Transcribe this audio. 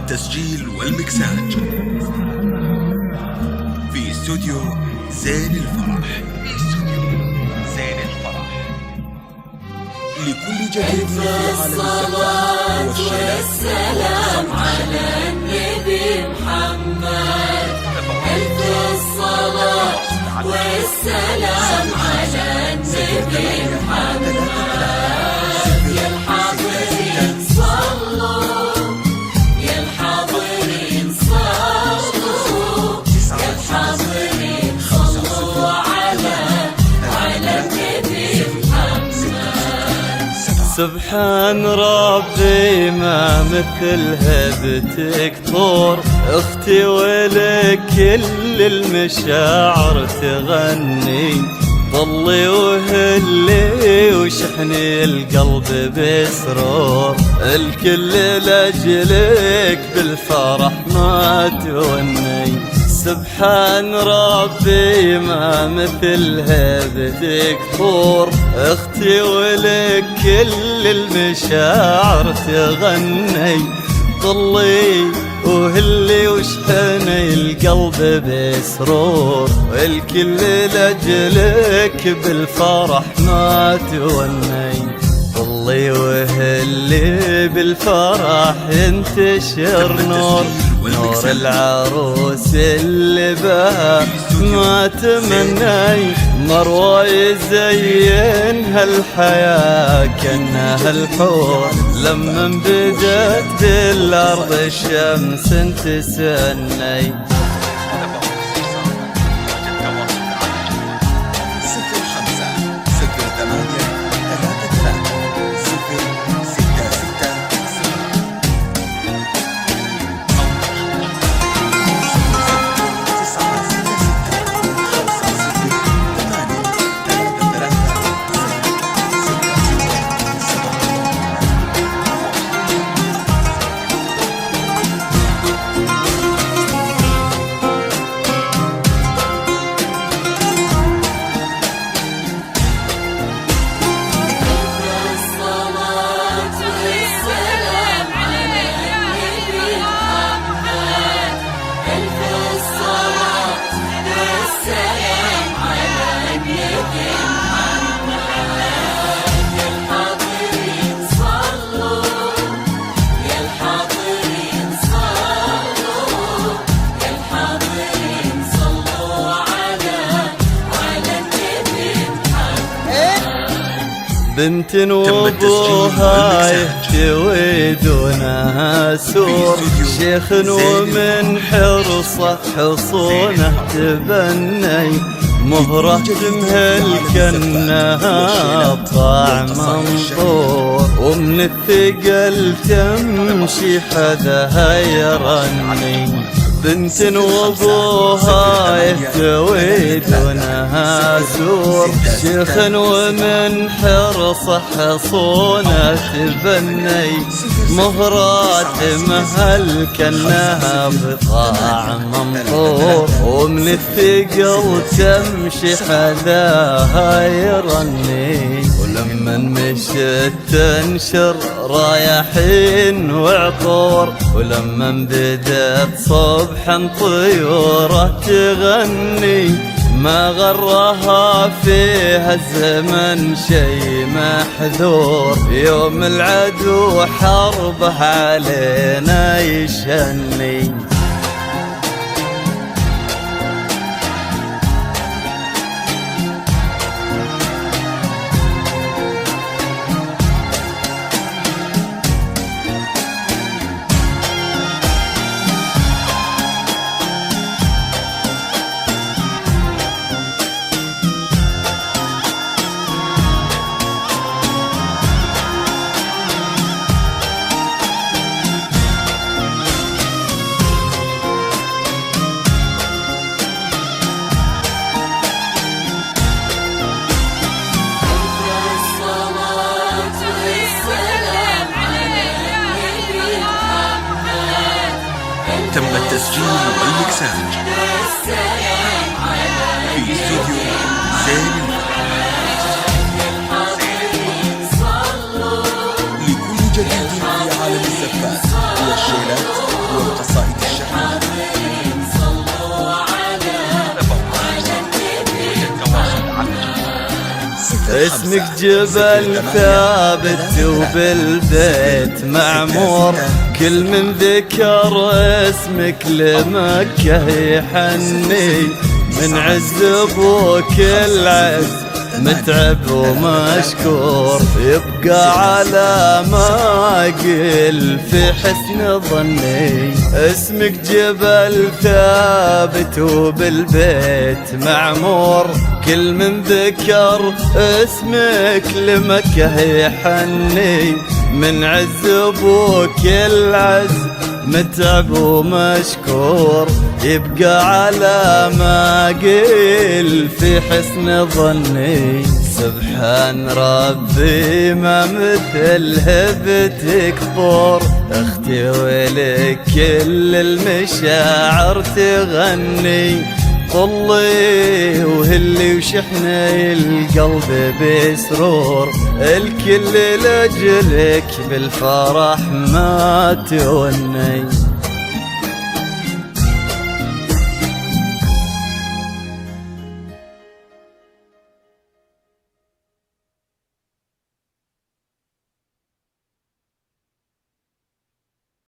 التسجيل والمكساج في استوديو زين الفرح. لكل جديد في عالم الزمان والسلام على النبي محمد. ألف الصلاة والسلام على النبي محمد. يا الحاضرين صلوا، يا الحاضرين صلوا، يا الحاضرين صلوا على النبي محمد. سبحان ربي ما مثلها بتكثر اختي، ولك كل المشاعر تغني. ضلي وهلي وشحني القلب بسرور، الكل لاجلك بالفرح ما توني. سبحان ربي ما مثلها بتكثر اختي، ولك كل المشاعر تغني. ضلي وهلي وشحني القلب بسرور، الكل لاجلك بالفرح ما توني. ضلي وهلي بالفرح ينتشر نور العروس اللي بها ما تمني. مروى يزين هالحياة كأنها الحور، لما بدت بالأرض الشمس تسني. بنت وابوها يهتوي دونها سور، شيخ ومن حرصه حصونه تبني. مهرة تمهل كأنها بطاع منظور، ومن الثقل تمشي حدها يرني. بنت وابوها يهتوي دونها سور، شيخ ومن حرصه حصونه تبني. مهرات مهل كأنها بطاع منظور، ومن الثقل تمشي حداها يرني. ولما مشت تنشر رايحين وعطور، ولما بدت صبحا طيوره تغني. ما غرها فيها الزمن شي محذور، يوم العدو حربه علينا يشني. تم التسجيل والمكساج في استوديو زين الفرح. لكل جديد في عالم الزفات والشيلات اسمك جبل ثابت وبالبيت معمور، كل من ذكر اسمك لمكة يحني، من عز ابوك العز متعب ومشكور، يبقى على ما قل في حسن ظني. اسمك جبل ثابت وبالبيت معمور، كل من ذكر اسمك لمكة يحني، من عز ابوك العز متعب ومشكور، يبقى على ما قيل في حسن ظني. سبحان ربي ما مثل هبتك طور، اختي ولك كل المشاعر تغني، طلي وهلي وشحني القلب بسرور، الكل لأجلك بالفرح ما توني.